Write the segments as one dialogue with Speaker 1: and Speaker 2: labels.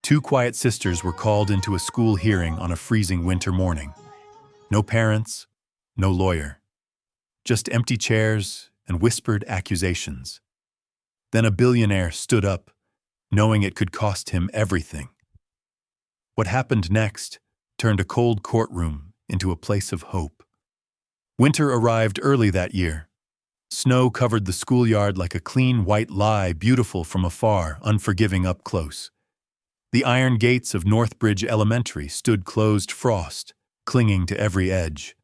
Speaker 1: Two quiet sisters were called into a school hearing on a freezing winter morning. No parents, no lawyer. Just empty chairs and whispered accusations. Then a billionaire stood up, knowing it could cost him everything. What happened next turned a cold courtroom into a place of hope. Winter arrived early that year. Snow covered the schoolyard like a clean white lie, beautiful from afar, unforgiving up close. The iron gates of Northbridge Elementary stood closed frost, clinging to every edge.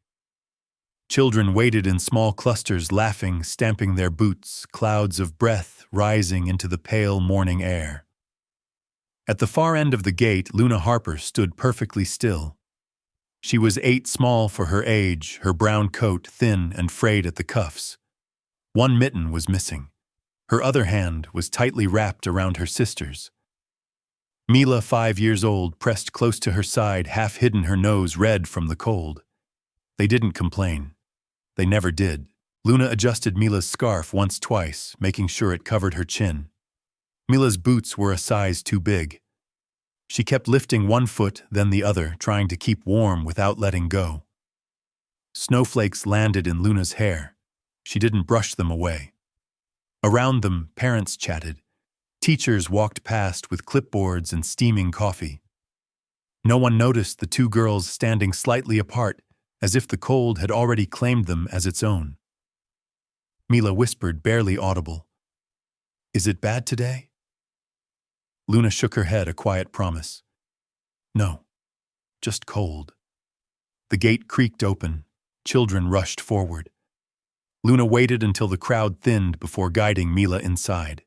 Speaker 1: Children waited in small clusters, laughing, stamping their boots, clouds of breath rising into the pale morning air. At the far end of the gate, Luna Harper stood perfectly still. She was 8 small for her age, her brown coat thin and frayed at the cuffs. One mitten was missing. Her other hand was tightly wrapped around her sister's. Mila, 5 years old, pressed close to her side, half hidden, her nose red from the cold. They didn't complain. They never did. Luna adjusted Mila's scarf twice, making sure it covered her chin. Mila's boots were a size too big. She kept lifting one foot, then the other, trying to keep warm without letting go. Snowflakes landed in Luna's hair. She didn't brush them away. Around them, parents chatted. Teachers walked past with clipboards and steaming coffee. No one noticed the two girls standing slightly apart, as if the cold had already claimed them as its own. Mila whispered, barely audible, "Is it bad today?" Luna shook her head, a quiet promise. "No, just cold." The gate creaked open. Children rushed forward. Luna waited until the crowd thinned before guiding Mila inside.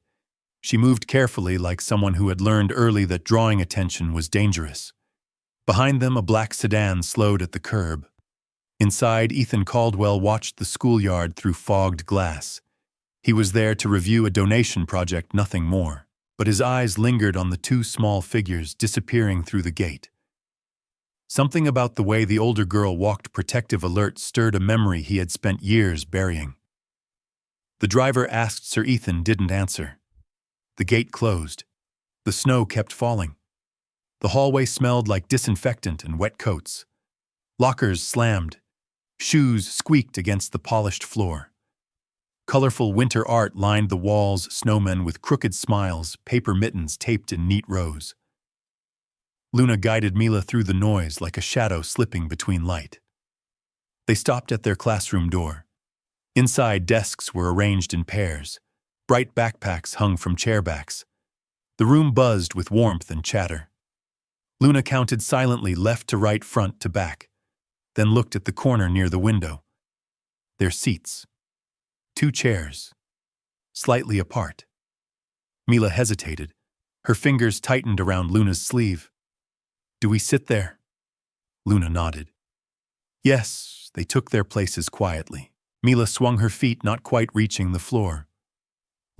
Speaker 1: She moved carefully, like someone who had learned early that drawing attention was dangerous. Behind them, a black sedan slowed at the curb. Inside, Ethan Caldwell watched the schoolyard through fogged glass. He was there to review a donation project, nothing more, but his eyes lingered on the 2 small figures disappearing through the gate. Something about the way the older girl walked, protective, alert, stirred a memory he had spent years burying. The driver asked Sir Ethan, didn't answer. The gate closed. The snow kept falling. The hallway smelled like disinfectant and wet coats. Lockers slammed. Shoes squeaked against the polished floor. Colorful winter art lined the walls, snowmen with crooked smiles, paper mittens taped in neat rows. Luna guided Mila through the noise like a shadow slipping between light. They stopped at their classroom door. Inside, desks were arranged in pairs. Bright backpacks hung from chairbacks. The room buzzed with warmth and chatter. Luna counted silently, left to right, front to back, then looked at the corner near the window. Their seats. 2 chairs, slightly apart. Mila hesitated. Her fingers tightened around Luna's sleeve. "Do we sit there?" Luna nodded. Yes, they took their places quietly. Mila swung her feet, not quite reaching the floor.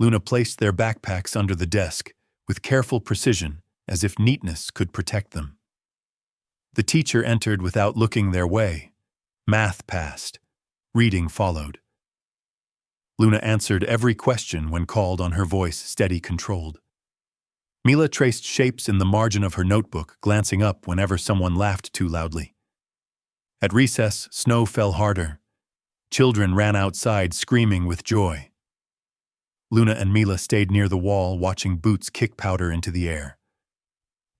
Speaker 1: Luna placed their backpacks under the desk, with careful precision, as if neatness could protect them. The teacher entered without looking their way. Math passed. Reading followed. Luna answered every question when called on, her voice steady, controlled. Mila traced shapes in the margin of her notebook, glancing up whenever someone laughed too loudly. At recess, snow fell harder. Children ran outside, screaming with joy. Luna and Mila stayed near the wall, watching boots kick powder into the air.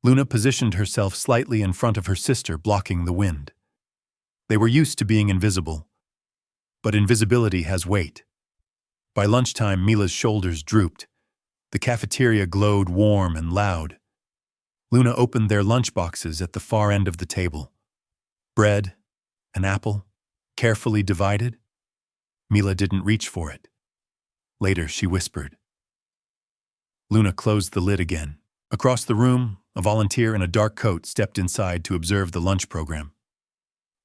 Speaker 1: Luna positioned herself slightly in front of her sister, blocking the wind. They were used to being invisible, but invisibility has weight. By lunchtime, Mila's shoulders drooped. The cafeteria glowed warm and loud. Luna opened their lunchboxes at the far end of the table. Bread, an apple, carefully divided. Mila didn't reach for it. Later, she whispered. Luna closed the lid again. Across the room, a volunteer in a dark coat stepped inside to observe the lunch program.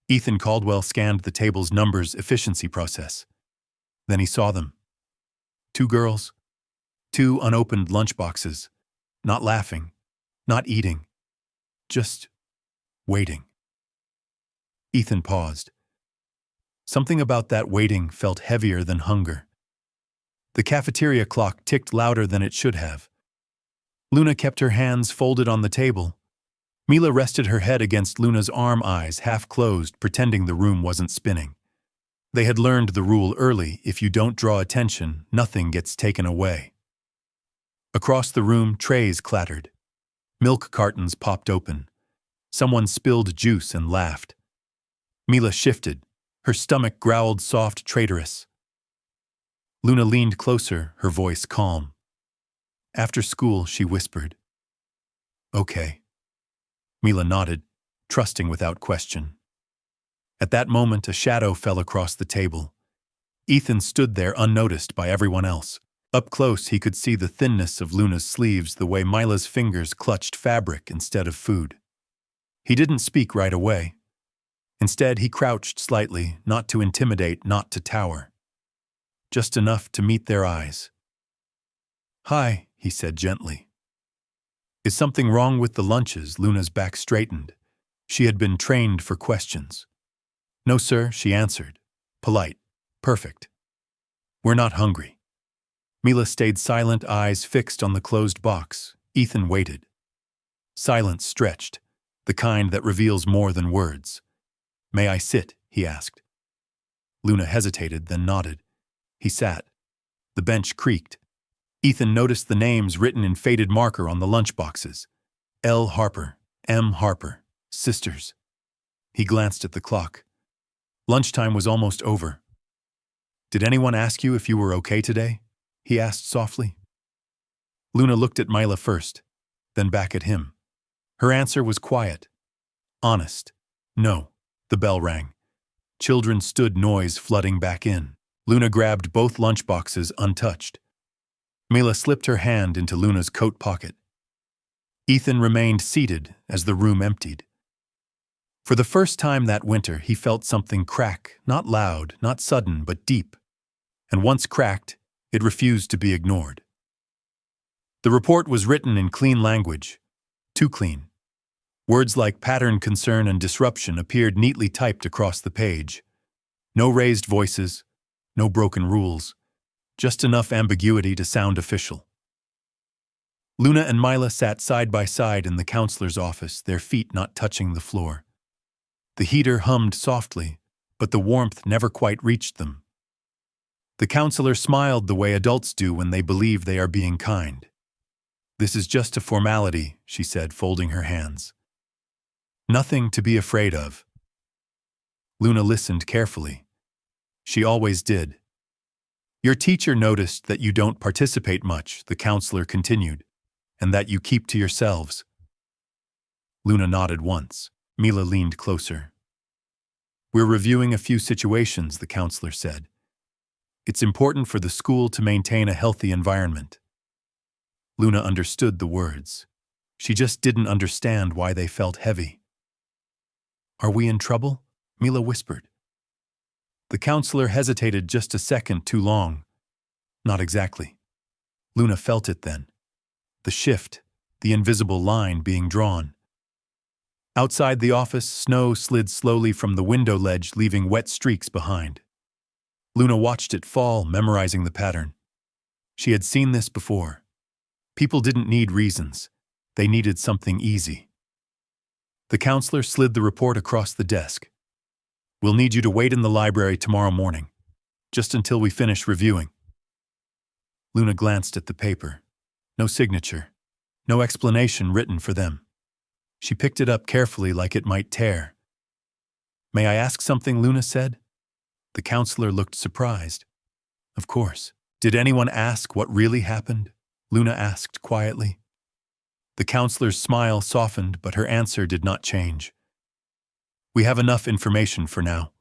Speaker 1: Ethan Caldwell scanned the table's numbers efficiency process. Then he saw them. 2 girls, 2 unopened lunchboxes, not laughing, not eating, just waiting. Ethan paused. Something about that waiting felt heavier than hunger. The cafeteria clock ticked louder than it should have. Luna kept her hands folded on the table. Mila rested her head against Luna's arm, eyes half closed, pretending the room wasn't spinning. They had learned the rule early: if you don't draw attention, nothing gets taken away. Across the room, trays clattered. Milk cartons popped open. Someone spilled juice and laughed. Mila shifted. Her stomach growled, soft, traitorous. Luna leaned closer, her voice calm. After school, she whispered. Okay. Mila nodded, trusting without question. At that moment, a shadow fell across the table. Ethan stood there unnoticed by everyone else. Up close, he could see the thinness of Luna's sleeves, the way Mila's fingers clutched fabric instead of food. He didn't speak right away. Instead, he crouched slightly, not to intimidate, not to tower. Just enough to meet their eyes. Hi, he said gently. Is something wrong with the lunches? Luna's back straightened. She had been trained for questions. No, sir, she answered. Polite. Perfect. We're not hungry. Mila stayed silent, eyes fixed on the closed box. Ethan waited. Silence stretched, the kind that reveals more than words. May I sit? He asked. Luna hesitated, then nodded. He sat. The bench creaked. Ethan noticed the names written in faded marker on the lunchboxes. L. Harper, M. Harper, sisters. He glanced at the clock. Lunchtime was almost over. Did anyone ask you if you were okay today? He asked softly. Luna looked at Mila first, then back at him. Her answer was quiet. Honest. No. The bell rang. Children stood, noise flooding back in. Luna grabbed both lunchboxes untouched. Mila slipped her hand into Luna's coat pocket. Ethan remained seated as the room emptied. For the first time that winter, he felt something crack, not loud, not sudden, but deep. And once cracked, it refused to be ignored. The report was written in clean language, too clean. Words like pattern, concern, and disruption appeared neatly typed across the page. No raised voices, no broken rules, just enough ambiguity to sound official. Luna and Mila sat side by side in the counselor's office, their feet not touching the floor. The heater hummed softly, but the warmth never quite reached them. The counselor smiled the way adults do when they believe they are being kind. This is just a formality, she said, folding her hands. Nothing to be afraid of. Luna listened carefully. She always did. Your teacher noticed that you don't participate much, the counselor continued, and that you keep to yourselves. Luna nodded once. Mila leaned closer. We're reviewing a few situations, the counselor said. It's important for the school to maintain a healthy environment. Luna understood the words. She just didn't understand why they felt heavy. Are we in trouble? Mila whispered. The counselor hesitated just a second too long. Not exactly. Luna felt it then. The shift, the invisible line being drawn. Outside the office, snow slid slowly from the window ledge, leaving wet streaks behind. Luna watched it fall, memorizing the pattern. She had seen this before. People didn't need reasons. They needed something easy. The counselor slid the report across the desk. We'll need you to wait in the library tomorrow morning, just until we finish reviewing. Luna glanced at the paper. No signature. No explanation written for them. She picked it up carefully like it might tear. May I ask something? Luna said. The counselor looked surprised. Of course. Did anyone ask what really happened? Luna asked quietly. The counselor's smile softened, but her answer did not change. We have enough information for now.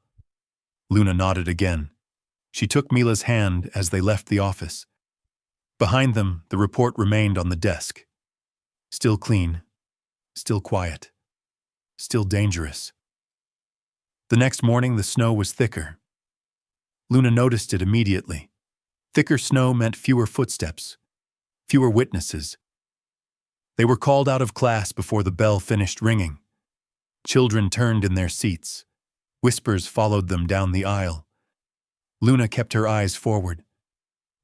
Speaker 1: Luna nodded again. She took Mila's hand as they left the office. Behind them, the report remained on the desk. Still clean. Still quiet. Still dangerous. The next morning, the snow was thicker. Luna noticed it immediately. Thicker snow meant fewer footsteps, fewer witnesses. They were called out of class before the bell finished ringing. Children turned in their seats. Whispers followed them down the aisle. Luna kept her eyes forward.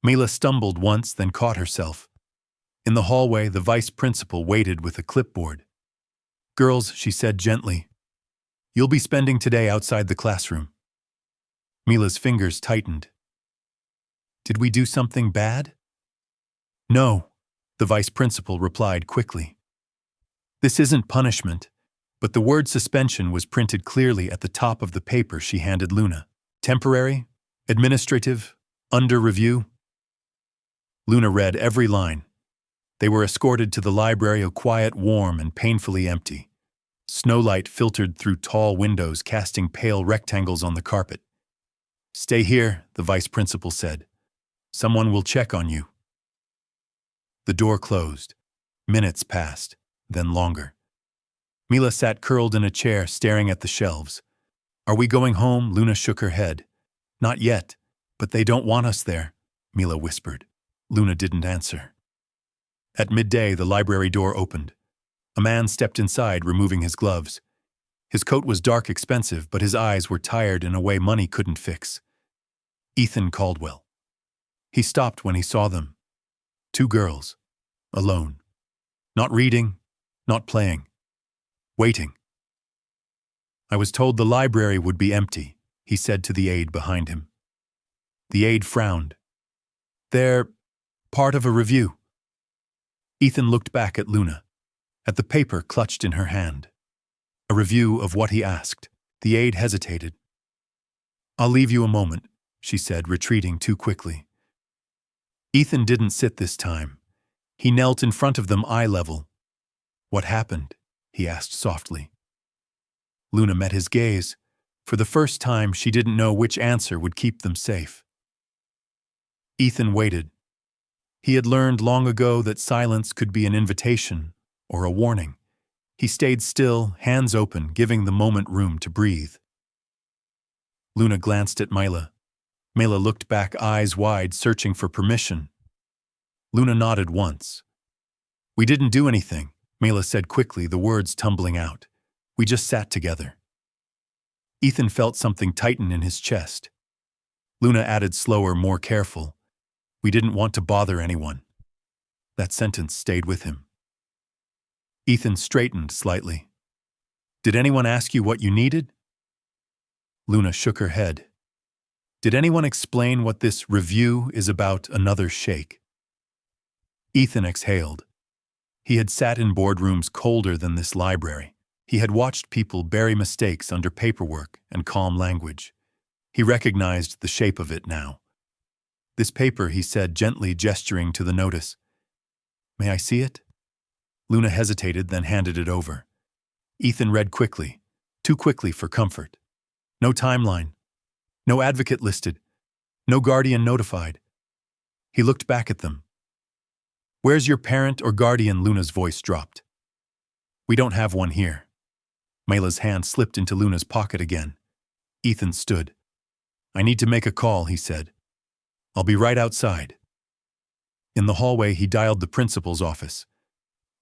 Speaker 1: Mila stumbled once, then caught herself. In the hallway, the vice principal waited with a clipboard. "Girls," she said gently, "you'll be spending today outside the classroom." Mila's fingers tightened. "Did we do something bad?" "No," the vice principal replied quickly. "This isn't punishment," but the word suspension was printed clearly at the top of the paper she handed Luna. "Temporary, administrative, under review." Luna read every line. They were escorted to the library, a quiet, warm, and painfully empty. Snowlight filtered through tall windows, casting pale rectangles on the carpet. "Stay here," the vice principal said. "Someone will check on you." The door closed. Minutes passed, then longer. Mila sat curled in a chair, staring at the shelves. "Are we going home?" Luna shook her head. "Not yet, but they don't want us there," Mila whispered. Luna didn't answer. At midday, the library door opened. A man stepped inside, removing his gloves. His coat was dark, expensive, but his eyes were tired in a way money couldn't fix. Ethan Caldwell. He stopped when he saw them. Two girls. Alone. Not reading, not playing. Waiting. "I was told the library would be empty," he said to the aide behind him. The aide frowned. "They're part of a review." Ethan looked back at Luna, at the paper clutched in her hand. A review of what he asked. The aide hesitated. "I'll leave you a moment," she said, retreating too quickly. Ethan didn't sit this time. He knelt in front of them, eye level. "What happened?" he asked softly. Luna met his gaze. For the first time, she didn't know which answer would keep them safe. Ethan waited. He had learned long ago that silence could be an invitation or a warning. He stayed still, hands open, giving the moment room to breathe. Luna glanced at Mila. Mila looked back, eyes wide, searching for permission. Luna nodded once. "We didn't do anything," Mila said quickly, the words tumbling out. "We just sat together." Ethan felt something tighten in his chest. Luna added slower, more careful. "We didn't want to bother anyone." That sentence stayed with him. Ethan straightened slightly. "Did anyone ask you what you needed?" Luna shook her head. "Did anyone explain what this review is about?" Another shake. Ethan exhaled. He had sat in boardrooms colder than this library. He had watched people bury mistakes under paperwork and calm language. He recognized the shape of it now. "This paper," he said, gently gesturing to the notice. "May I see it?" Luna hesitated, then handed it over. Ethan read quickly, too quickly for comfort. No timeline. No advocate listed. No guardian notified. He looked back at them. "Where's your parent or guardian?" Luna's voice dropped. "We don't have one here." Mila's hand slipped into Luna's pocket again. Ethan stood. "I need to make a call," he said. "I'll be right outside." In the hallway, he dialed the principal's office.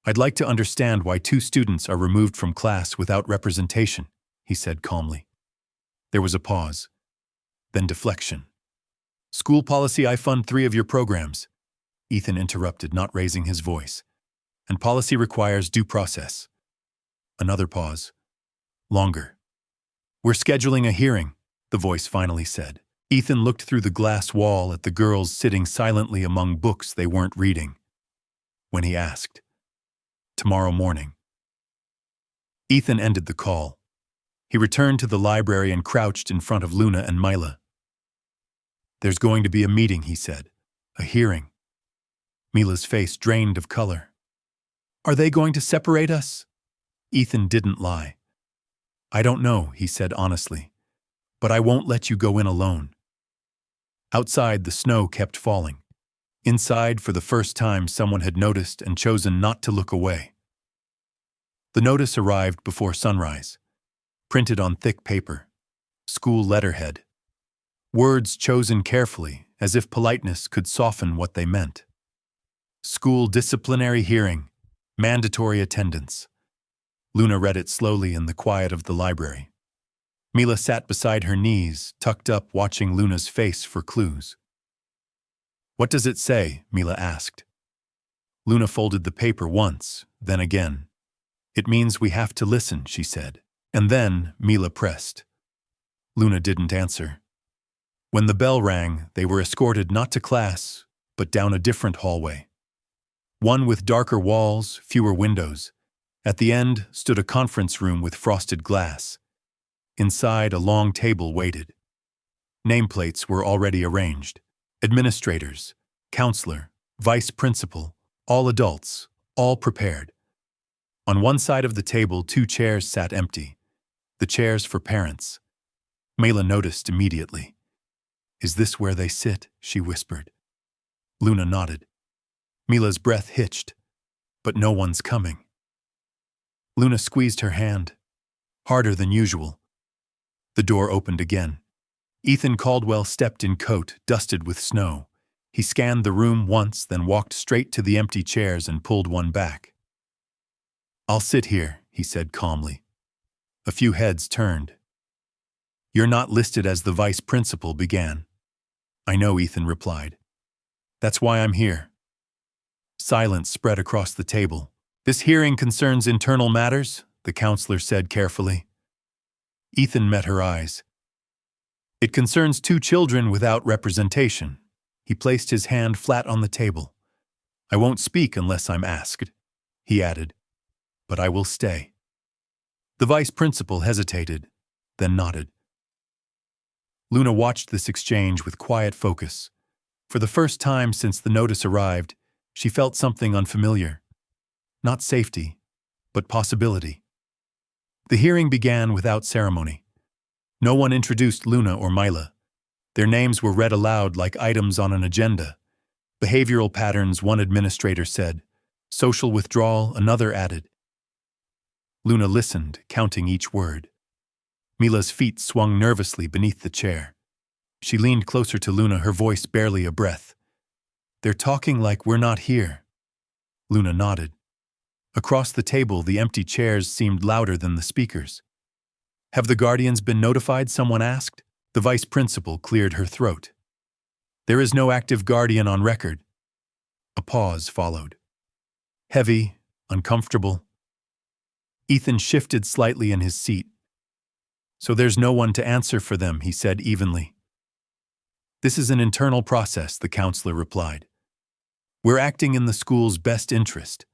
Speaker 1: "I'd like to understand why 2 students are removed from class without representation," he said calmly. There was a pause. Then deflection. "School policy, I fund 3 of your programs." Ethan interrupted, not raising his voice. "And policy requires due process." Another pause. Longer. "We're scheduling a hearing," the voice finally said. Ethan looked through the glass wall at the girls sitting silently among books they weren't reading. When he asked, "Tomorrow morning." Ethan ended the call. He returned to the library and crouched in front of Luna and Mila. "There's going to be a meeting," he said. "A hearing." Mila's face drained of color. "Are they going to separate us?" Ethan didn't lie. "I don't know," he said honestly. "But I won't let you go in alone." Outside, the snow kept falling. Inside, for the first time, someone had noticed and chosen not to look away. The notice arrived before sunrise, printed on thick paper, school letterhead. Words chosen carefully, as if politeness could soften what they meant. School disciplinary hearing, mandatory attendance. Luna read it slowly in the quiet of the library. Mila sat beside her knees, tucked up, watching Luna's face for clues. "What does it say?" Mila asked. Luna folded the paper once, then again. "It means we have to listen," she said. And then Mila pressed. Luna didn't answer. When the bell rang, they were escorted not to class, but down a different hallway. One with darker walls, fewer windows. At the end stood a conference room with frosted glass. Inside, a long table waited. Nameplates were already arranged. Administrators, counselor, vice principal, all adults, all prepared. On one side of the table, 2 chairs sat empty. The chairs for parents. Mila noticed immediately. "Is this where they sit?" she whispered. Luna nodded. Mila's breath hitched. "But no one's coming." Luna squeezed her hand, harder than usual. The door opened again. Ethan Caldwell stepped in coat, dusted with snow. He scanned the room once, then walked straight to the empty chairs and pulled one back. "I'll sit here," he said calmly. A few heads turned. "You're not listed as the vice principal," began. "I know," Ethan replied. "That's why I'm here." Silence spread across the table. "This hearing concerns internal matters," the counselor said carefully. Ethan met her eyes. "It concerns 2 children without representation." He placed his hand flat on the table. "I won't speak unless I'm asked," he added. "But I will stay." The vice principal hesitated, then nodded. Luna watched this exchange with quiet focus. For the first time since the notice arrived, she felt something unfamiliar. Not safety, but possibility. The hearing began without ceremony. No one introduced Luna or Mila. Their names were read aloud like items on an agenda. Behavioral patterns, one administrator said. Social withdrawal, another added. Luna listened, counting each word. Mila's feet swung nervously beneath the chair. She leaned closer to Luna, her voice barely a breath. "They're talking like we're not here." Luna nodded. Across the table, the empty chairs seemed louder than the speakers. "Have the guardians been notified?" someone asked. The vice principal cleared her throat. "There is no active guardian on record." A pause followed. Heavy, uncomfortable. Ethan shifted slightly in his seat. "So there's no one to answer for them," he said evenly. "This is an internal process," the counselor replied. "We're acting in the school's best interest."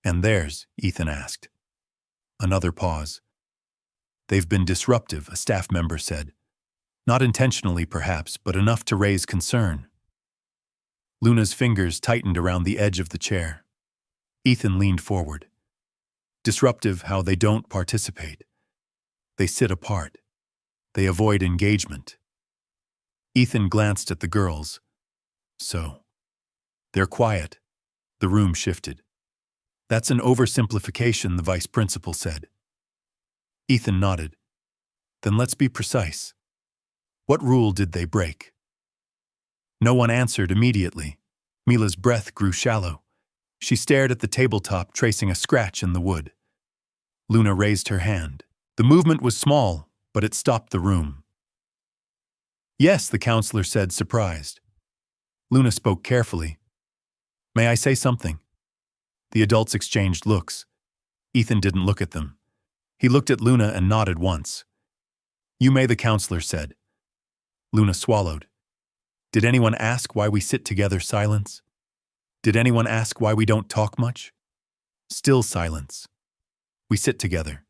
Speaker 1: "And theirs?" Ethan asked. Another pause. "They've been disruptive," a staff member said. "Not intentionally, perhaps, but enough to raise concern." Luna's fingers tightened around the edge of the chair. Ethan leaned forward. "Disruptive how they don't participate. They sit apart. They avoid engagement." Ethan glanced at the girls. "So, they're quiet." The room shifted. "That's an oversimplification," the vice principal said. Ethan nodded. "Then let's be precise. What rule did they break?" No one answered immediately. Mila's breath grew shallow. She stared at the tabletop, tracing a scratch in the wood. Luna raised her hand. The movement was small, but it stopped the room. "Yes," the counselor said, surprised. Luna spoke carefully. "May I say something?" The adults exchanged looks. Ethan didn't look at them. He looked at Luna and nodded once. "You may," the counselor said. Luna swallowed. "Did anyone ask why we sit together?" Silence. "Did anyone ask why we don't talk much?" Still silence. "We sit together."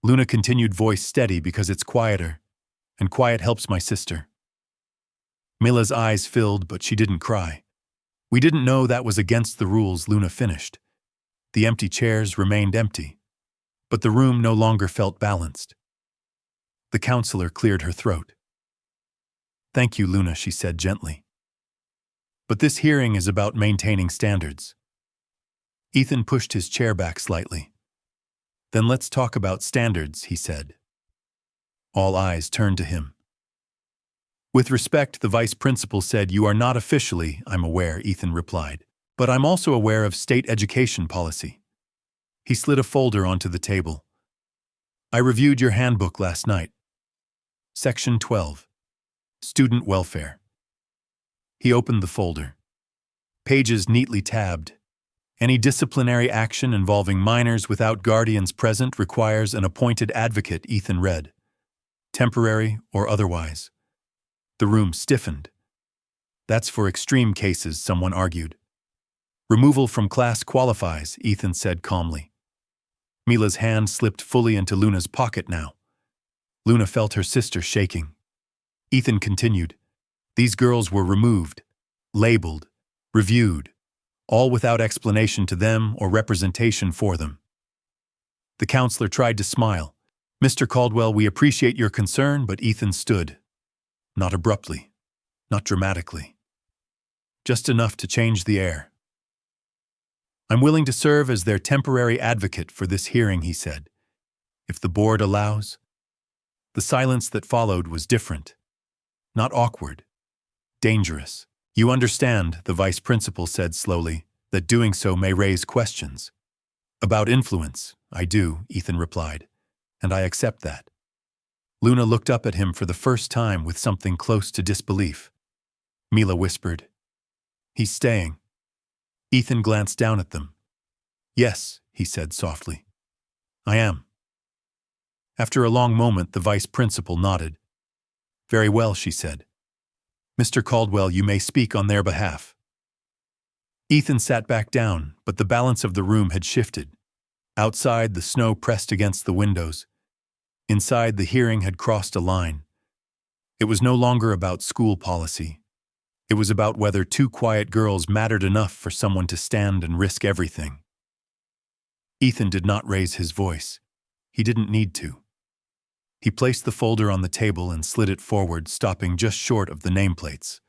Speaker 1: Luna continued, voice steady, "Because it's quieter, and quiet helps my sister." Mila's eyes filled, but she didn't cry. "We didn't know that was against the rules," Luna finished. The empty chairs remained empty, but the room no longer felt balanced. The counselor cleared her throat. "Thank you, Luna," she said gently. "But this hearing is about maintaining standards." Ethan pushed his chair back slightly. "Then let's talk about standards," he said. All eyes turned to him. "With respect," the vice principal said. "You are not officially, I'm aware," Ethan replied. "But I'm also aware of state education policy." He slid a folder onto the table. "I reviewed your handbook last night. Section 12. Student welfare." He opened the folder. pages neatly tabbed. Any disciplinary action involving minors without guardians present requires an appointed advocate, Ethan read. Temporary or otherwise. The room stiffened. That's for extreme cases, someone argued. Removal from class qualifies, Ethan said calmly. Mila's hand slipped fully into Luna's pocket now. Luna felt her sister shaking. Ethan continued. These girls were removed, labeled, reviewed, all without explanation to them or representation for them. The counselor tried to smile. Mr. Caldwell, we appreciate your concern, but Ethan stood. Not abruptly, not dramatically. Just enough to change the air. I'm willing to serve as their temporary advocate for this hearing, he said, if the board allows. The silence that followed was different. Not awkward. Dangerous. You understand, the vice principal said slowly, that doing so may raise questions. About influence, I do, Ethan replied, and I accept that. Luna looked up at him for the first time with something close to disbelief. Mila whispered, He's staying. Ethan glanced down at them. Yes, he said softly. I am. After a long moment, the vice principal nodded. Very well, she said. Mr. Caldwell, you may speak on their behalf. Ethan sat back down, but the balance of the room had shifted. Outside, the snow pressed against the windows. Inside, the hearing had crossed a line. It was no longer about school policy. It was about whether two quiet girls mattered enough for someone to stand and risk everything. Ethan did not raise his voice. He didn't need to. He placed the folder on the table and slid it forward, stopping just short of the nameplates.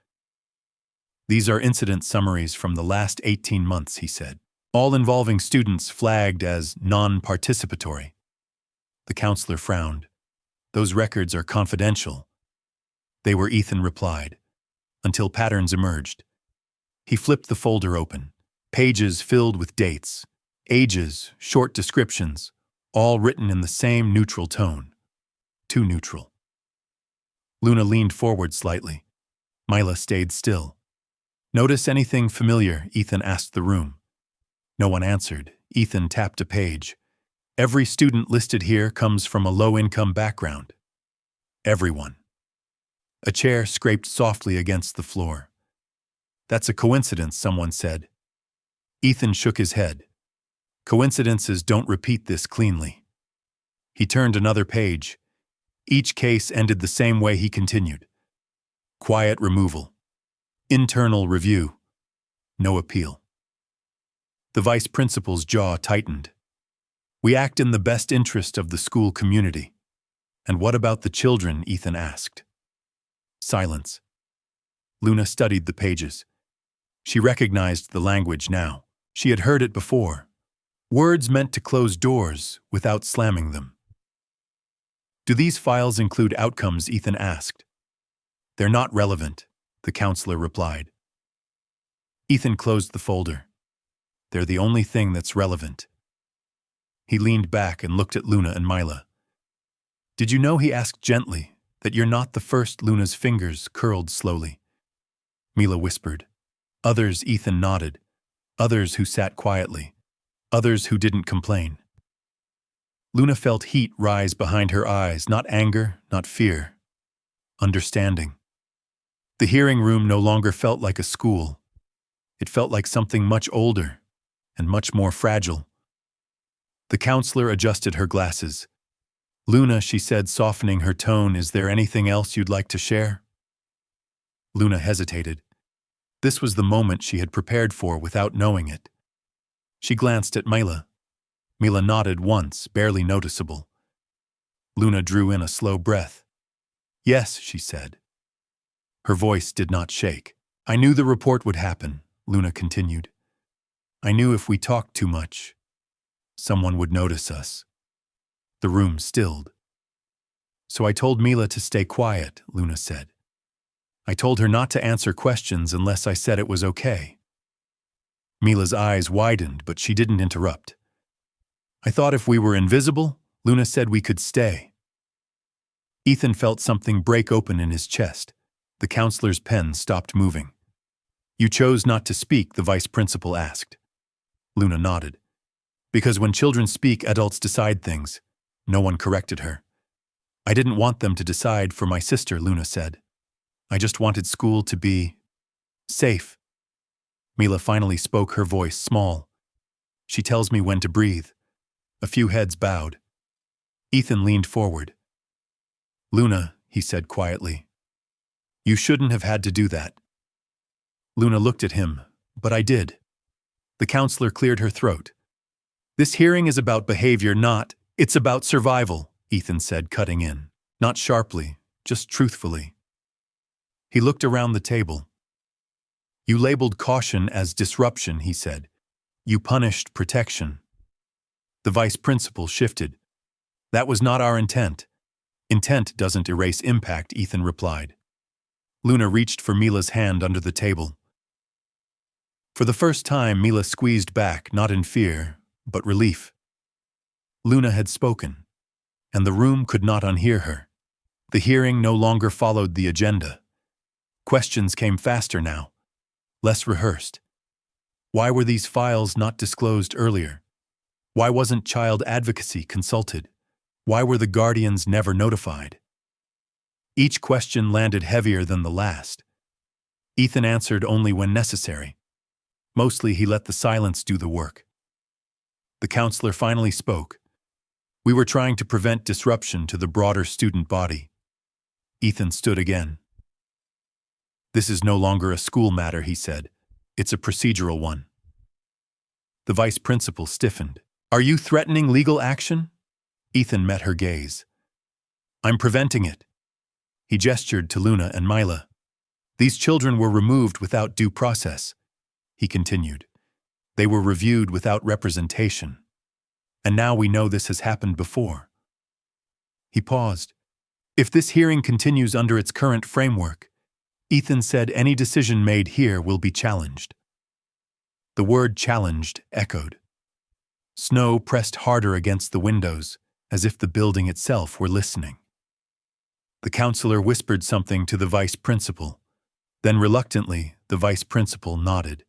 Speaker 1: These are incident summaries from the last 18 months, he said, all involving students flagged as non-participatory. The counselor frowned. Those records are confidential. They were, Ethan replied, until patterns emerged. He flipped the folder open, pages filled with dates, ages, short descriptions, all written in the same neutral tone. Too neutral. Luna leaned forward slightly. Mila stayed still. Notice anything familiar? Ethan asked the room. No one answered. Ethan tapped a page. Every student listed here comes from a low-income background. Everyone. A chair scraped softly against the floor. That's a coincidence, someone said. Ethan shook his head. Coincidences don't repeat this cleanly. He turned another page. Each case ended the same way, he continued. Quiet removal. Internal review. No appeal. The vice principal's jaw tightened. We act in the best interest of the school community. And what about the children? Ethan asked. Silence. Luna studied the pages. She recognized the language now. She had heard it before. Words meant to close doors without slamming them. Do these files include outcomes? Ethan asked. They're not relevant, the counselor replied. Ethan closed the folder. They're the only thing that's relevant. He leaned back and looked at Luna and Mila. Did you know, he asked gently, that you're not the first? Luna's fingers curled slowly. Mila whispered. Others, Ethan nodded. Others who sat quietly. Others who didn't complain. Luna felt heat rise behind her eyes, not anger, not fear. Understanding. The hearing room no longer felt like a school. It felt like something much older and much more fragile. The counselor adjusted her glasses. Luna, she said, softening her tone, is there anything else you'd like to share? Luna hesitated. This was the moment she had prepared for without knowing it. She glanced at Mila. Mila nodded once, barely noticeable. Luna drew in a slow breath. Yes, she said. Her voice did not shake. I knew the report would happen, Luna continued. I knew if we talked too much, someone would notice us. The room stilled. So I told Mila to stay quiet, Luna said. I told her not to answer questions unless I said it was okay. Mila's eyes widened, but she didn't interrupt. I thought if we were invisible, Luna said we could stay. Ethan felt something break open in his chest. The counselor's pen stopped moving. You chose not to speak, the vice principal asked. Luna nodded. Because when children speak, adults decide things. No one corrected her. I didn't want them to decide for my sister, Luna said. I just wanted school to be safe. Mila finally spoke, her voice small. She tells me when to breathe. A few heads bowed. Ethan leaned forward. Luna, he said quietly. You shouldn't have had to do that. Luna looked at him, but I did. The counselor cleared her throat. This hearing is about behavior, it's about survival, Ethan said, cutting in. Not sharply, just truthfully. He looked around the table. You labeled caution as disruption, he said. You punished protection. The vice principal shifted. That was not our intent. Intent doesn't erase impact, Ethan replied. Luna reached for Mila's hand under the table. For the first time, Mila squeezed back, not in fear, but relief. Luna had spoken, and the room could not unhear her. The hearing no longer followed the agenda. Questions came faster now, less rehearsed. Why were these files not disclosed earlier? Why wasn't child advocacy consulted? Why were the guardians never notified? Each question landed heavier than the last. Ethan answered only when necessary. Mostly he let the silence do the work. The counselor finally spoke. We were trying to prevent disruption to the broader student body. Ethan stood again. This is no longer a school matter, he said. It's a procedural one. The vice principal stiffened. Are you threatening legal action? Ethan met her gaze. I'm preventing it. He gestured to Luna and Mila. These children were removed without due process. He continued. They were reviewed without representation. And now we know this has happened before. He paused. If this hearing continues under its current framework, Ethan said any decision made here will be challenged. The word challenged echoed. Snow pressed harder against the windows, as if the building itself were listening. The counselor whispered something to the vice principal. Then reluctantly, the vice principal nodded.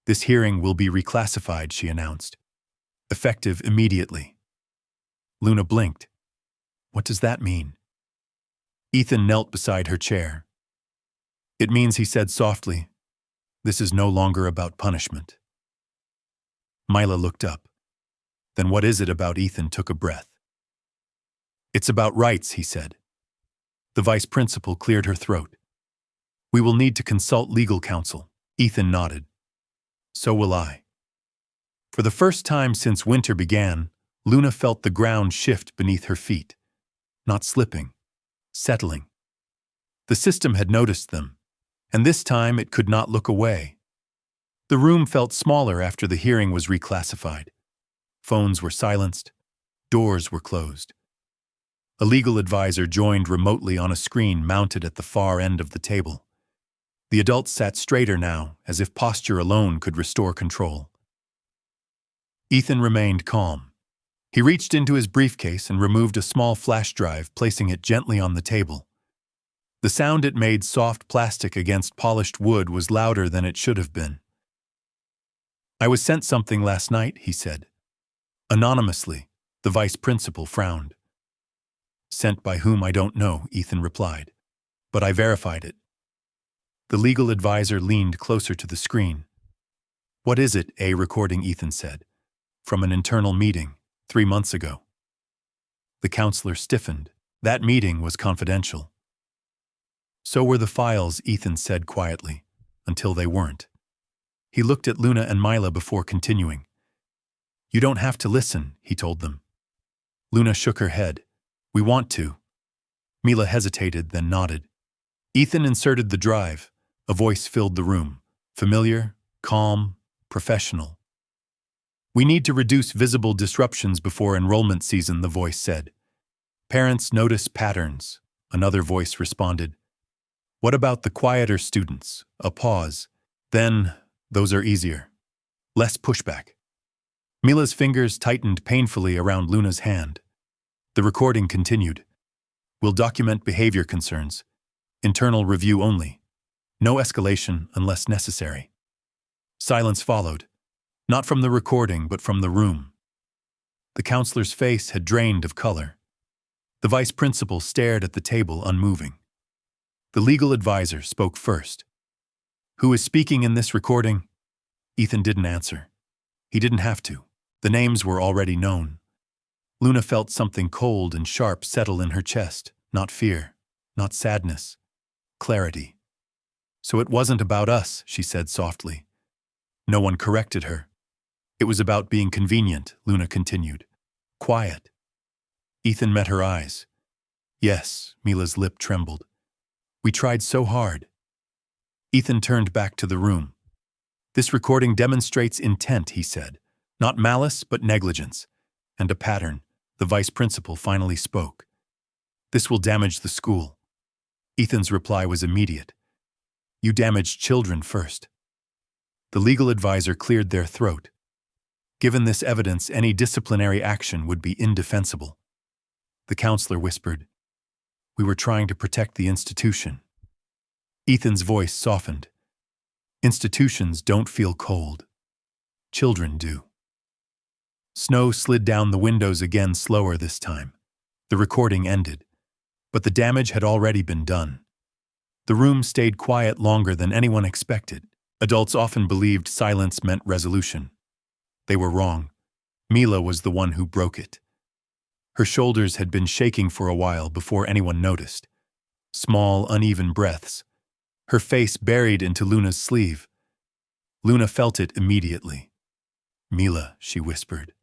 Speaker 1: This hearing will be reclassified, she announced. Effective immediately. Luna blinked. What does that mean? Ethan knelt beside her chair. It means, he said softly, this is no longer about punishment. Mila looked up. Then what is it about? Ethan took a breath. It's about rights, he said. The vice principal cleared her throat. We will need to consult legal counsel. Ethan nodded. So will I. For the first time since winter began, Luna felt the ground shift beneath her feet. Not slipping, settling. The system had noticed them, and this time it could not look away. The room felt smaller after the hearing was reclassified. Phones were silenced, doors were closed. A legal advisor joined remotely on a screen mounted at the far end of the table. The adults sat straighter now, as if posture alone could restore control. Ethan remained calm. He reached into his briefcase and removed a small flash drive, placing it gently on the table. The sound it made, soft plastic against polished wood, was louder than it should have been. I was sent something last night, he said. Anonymously, the vice principal frowned. Sent by whom I don't know, Ethan replied. But I verified it. The legal advisor leaned closer to the screen. What is it? A recording, Ethan said. From an internal meeting, 3 months ago. The counselor stiffened. That meeting was confidential. So were the files, Ethan said quietly, until they weren't. He looked at Luna and Mila before continuing. You don't have to listen, he told them. Luna shook her head. We want to. Mila hesitated, then nodded. Ethan inserted the drive. A voice filled the room. Familiar, calm, professional. We need to reduce visible disruptions before enrollment season, the voice said. Parents notice patterns, another voice responded. What about the quieter students? A pause. Then, those are easier. Less pushback. Mila's fingers tightened painfully around Luna's hand. The recording continued. We'll document behavior concerns. Internal review only. No escalation unless necessary. Silence followed, not from the recording but from the room. The counselor's face had drained of color. The vice principal stared at the table unmoving. The legal advisor spoke first. "Who is speaking in this recording?" Ethan didn't answer. He didn't have to. The names were already known. Luna felt something cold and sharp settle in her chest. Not fear, not sadness. Clarity. "So it wasn't about us," she said softly. No one corrected her. "It was about being convenient," Luna continued. "Quiet." Ethan met her eyes. "Yes," Mila's lip trembled. "We tried so hard." Ethan turned back to the room. "This recording demonstrates intent," he said. "Not malice, but negligence. And a pattern." The vice principal finally spoke. "This will damage the school." Ethan's reply was immediate. "You damaged children first." The legal advisor cleared their throat. Given this evidence, any disciplinary action would be indefensible. The counselor whispered, "We were trying to protect the institution." Ethan's voice softened. "Institutions don't feel cold. Children do." Snow slid down the windows again, slower this time. The recording ended, but the damage had already been done. The room stayed quiet longer than anyone expected. Adults often believed silence meant resolution. They were wrong. Mila was the one who broke it. Her shoulders had been shaking for a while before anyone noticed. Small, uneven breaths. Her face buried into Luna's sleeve. Luna felt it immediately. "Mila," she whispered.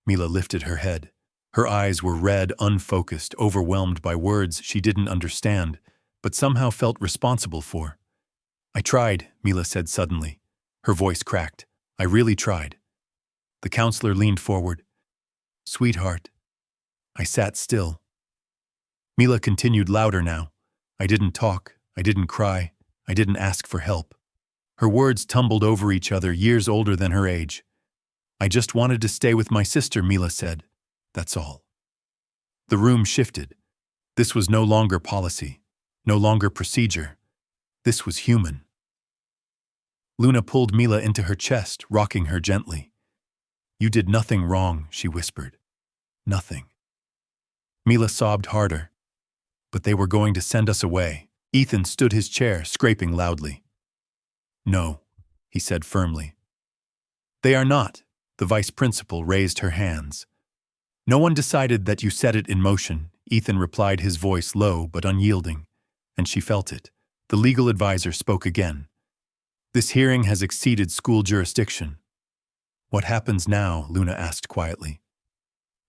Speaker 1: Mila lifted her head. Her eyes were red, unfocused, overwhelmed by words she didn't understand, but somehow felt responsible for. "I tried," Mila said suddenly. Her voice cracked. "I really tried." The counselor leaned forward. "Sweetheart." I sat still. Mila continued louder now. "I didn't talk. I didn't cry. I didn't ask for help." Her words tumbled over each other, years older than her age. "I just wanted to stay with my sister," Mila said. "That's all." The room shifted. This was no longer policy, no longer procedure. This was human. Luna pulled Mila into her chest, rocking her gently. "You did nothing wrong," she whispered. "Nothing." Mila sobbed harder. "But they were going to send us away." Ethan stood his chair, scraping loudly. "No," he said firmly. "They are not." The vice principal raised her hands. "No one decided that you set it in motion," Ethan replied, his voice low but unyielding, and she felt it. The legal advisor spoke again. "This hearing has exceeded school jurisdiction." "What happens now?" Luna asked quietly.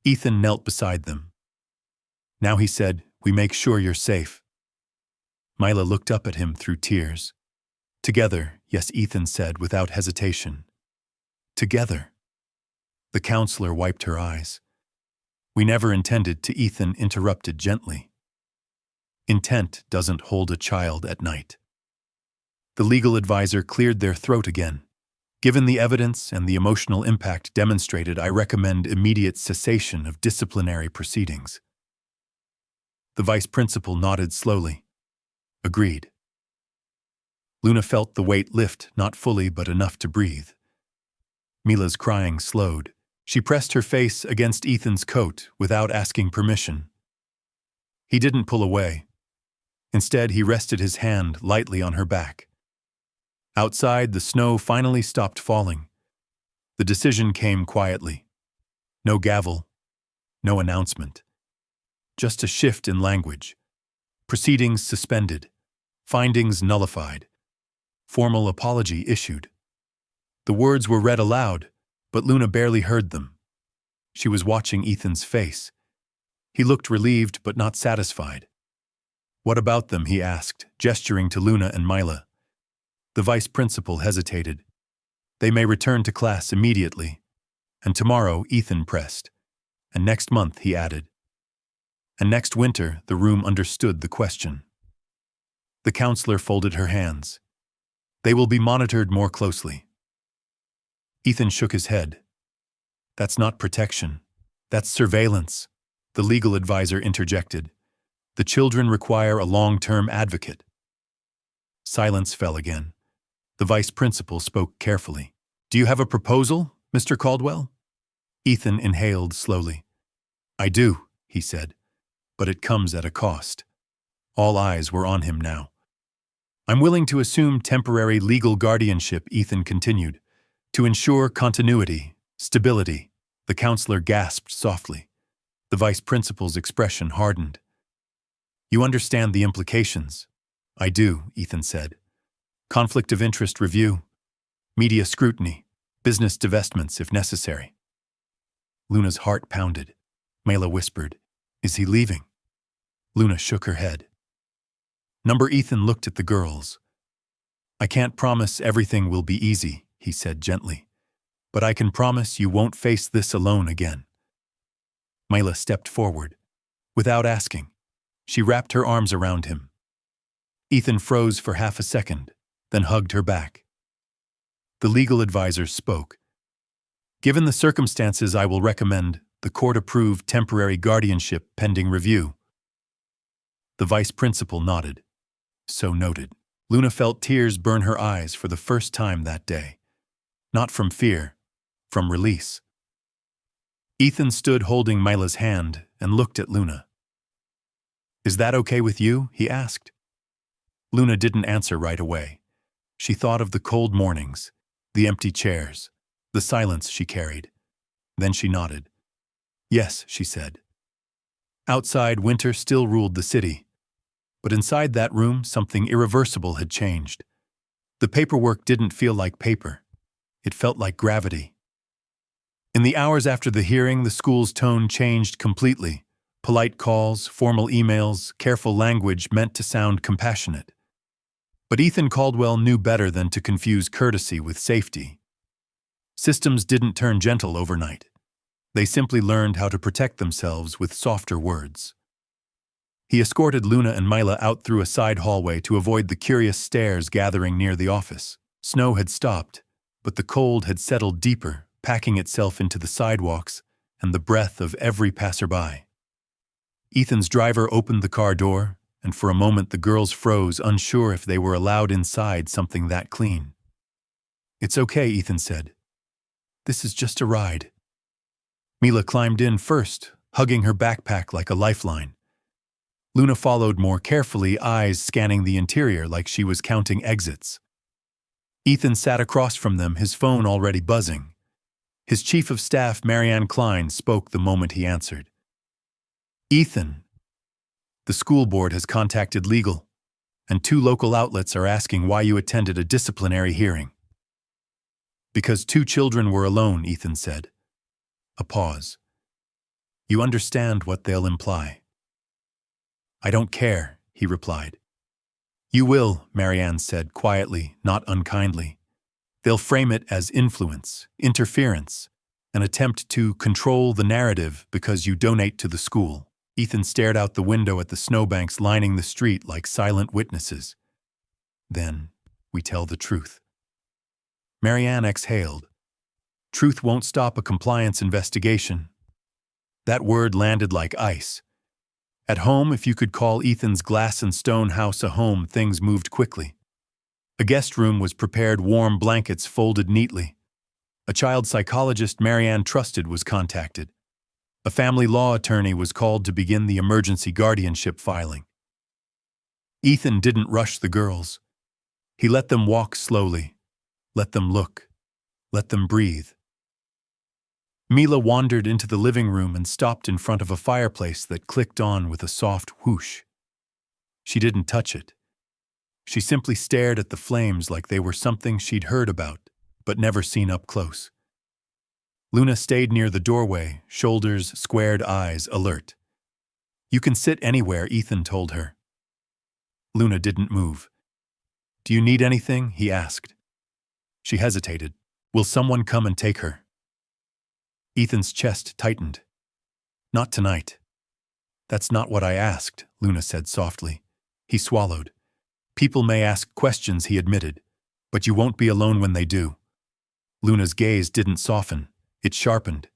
Speaker 1: Ethan knelt beside them. "Now," he said, "we make sure you're safe." Mila looked up at him through tears. "Together," yes, Ethan said without hesitation. "Together." The counselor wiped her eyes. "We never intended to," Ethan interrupted gently. "Intent doesn't hold a child at night." The legal advisor cleared their throat again. "Given the evidence and the emotional impact demonstrated, I recommend immediate cessation of disciplinary proceedings." The vice principal nodded slowly. "Agreed." Luna felt the weight lift, not fully but enough to breathe. Mila's crying slowed. She pressed her face against Ethan's coat without asking permission. He didn't pull away. Instead, he rested his hand lightly on her back. Outside, the snow finally stopped falling. The decision came quietly. No gavel, no announcement. Just a shift in language. Proceedings suspended. Findings nullified. Formal apology issued. The words were read aloud, but Luna barely heard them. She was watching Ethan's face. He looked relieved but not satisfied. "What about them?" he asked, gesturing to Luna and Mila. The vice principal hesitated. "They may return to class immediately." "And tomorrow," Ethan pressed. "And next month," he added. "And next winter," the room understood the question. The counselor folded her hands. "They will be monitored more closely." Ethan shook his head. "That's not protection. That's surveillance," the legal advisor interjected. "The children require a long-term advocate." Silence fell again. The vice principal spoke carefully. "Do you have a proposal, Mr. Caldwell?" Ethan inhaled slowly. "I do," he said, "but it comes at a cost." All eyes were on him now. "I'm willing to assume temporary legal guardianship," Ethan continued, "to ensure continuity, stability." The counselor gasped softly. The vice principal's expression hardened. "You understand the implications?" "I do," Ethan said. "Conflict of interest review, media scrutiny, business divestments if necessary." Luna's heart pounded. Mela whispered, "Is he leaving?" Luna shook her head. Ethan looked at the girls. "I can't promise everything will be easy," he said gently, "but I can promise you won't face this alone again." Mela stepped forward. Without asking, she wrapped her arms around him. Ethan froze for half a second, then hugged her back. The legal advisor spoke. "Given the circumstances, I will recommend the court-approved temporary guardianship pending review." The vice principal nodded. "So noted." Luna felt tears burn her eyes for the first time that day. Not from fear, from release. Ethan stood holding Mila's hand and looked at Luna. "Is that okay with you?" he asked. Luna didn't answer right away. She thought of the cold mornings, the empty chairs, the silence she carried. Then she nodded. "Yes," she said. Outside, winter still ruled the city. But inside that room, something irreversible had changed. The paperwork didn't feel like paper. It felt like gravity. In the hours after the hearing, the school's tone changed completely. Polite calls, formal emails, careful language meant to sound compassionate. But Ethan Caldwell knew better than to confuse courtesy with safety. Systems didn't turn gentle overnight. They simply learned how to protect themselves with softer words. He escorted Luna and Mila out through a side hallway to avoid the curious stares gathering near the office. Snow had stopped, but the cold had settled deeper, packing itself into the sidewalks and the breath of every passerby. Ethan's driver opened the car door, and for a moment the girls froze, unsure if they were allowed inside something that clean. "It's okay," Ethan said. "This is just a ride." Mila climbed in first, hugging her backpack like a lifeline. Luna followed more carefully, eyes scanning the interior like she was counting exits. Ethan sat across from them, his phone already buzzing. His chief of staff, Marianne Klein, spoke the moment he answered. "Ethan, the school board has contacted legal, and 2 local outlets are asking why you attended a disciplinary hearing." "Because 2 children were alone," Ethan said. A pause. "You understand what they'll imply." "I don't care," he replied. "You will," Marianne said quietly, not unkindly. "They'll frame it as influence, interference, an attempt to control the narrative because you donate to the school." Ethan stared out the window at the snowbanks lining the street like silent witnesses. "Then we tell the truth." Marianne exhaled. "Truth won't stop a compliance investigation." That word landed like ice. At home, if you could call Ethan's glass and stone house a home, things moved quickly. A guest room was prepared, warm blankets folded neatly. A child psychologist Marianne trusted was contacted. A family law attorney was called to begin the emergency guardianship filing. Ethan didn't rush the girls. He let them walk slowly, let them look, let them breathe. Mila wandered into the living room and stopped in front of a fireplace that clicked on with a soft whoosh. She didn't touch it. She simply stared at the flames like they were something she'd heard about, but never seen up close. Luna stayed near the doorway, shoulders squared, eyes alert. "You can sit anywhere," Ethan told her. Luna didn't move. "Do you need anything?" he asked. She hesitated. "Will someone come and take her?" Ethan's chest tightened. "Not tonight." "That's not what I asked," Luna said softly. He swallowed. "People may ask questions," he admitted, "but you won't be alone when they do." Luna's gaze didn't soften. It sharpened.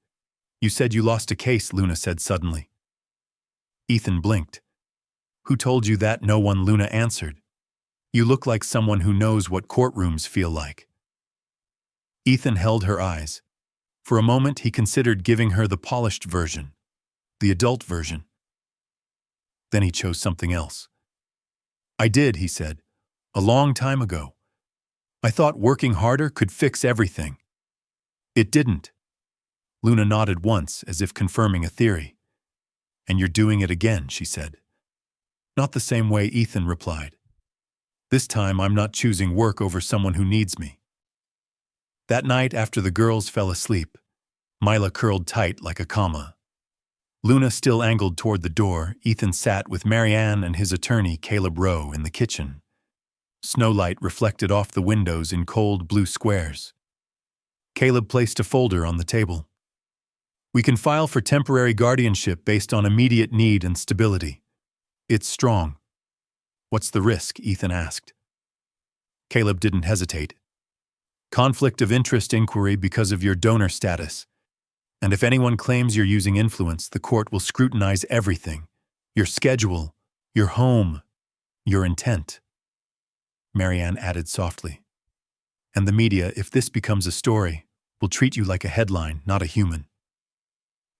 Speaker 1: "You said you lost a case," Luna said suddenly. Ethan blinked. "Who told you that?" "No one," Luna answered. You look like someone who knows what courtrooms feel like." Ethan held her eyes. For a moment, he considered giving her the polished version, the adult version. Then he chose something else. "I did," he said, "a long time ago. I thought working harder could fix everything. It didn't." Luna nodded once, as if confirming a theory. "And you're doing it again," she said. "Not the same way," Ethan replied. "This time I'm not choosing work over someone who needs me." That night, after the girls fell asleep, Mila curled tight like a comma. Luna still angled toward the door. Ethan sat with Marianne and his attorney, Caleb Rowe, in the kitchen. Snowlight reflected off the windows in cold blue squares. Caleb placed a folder on the table. "We can file for temporary guardianship based on immediate need and stability. It's strong." "What's the risk?" Ethan asked. Caleb didn't hesitate. "Conflict of interest inquiry because of your donor status. And if anyone claims you're using influence, the court will scrutinize everything. Your schedule, your home, your intent." Marianne added softly. "And the media, if this becomes a story, will treat you like a headline, not a human."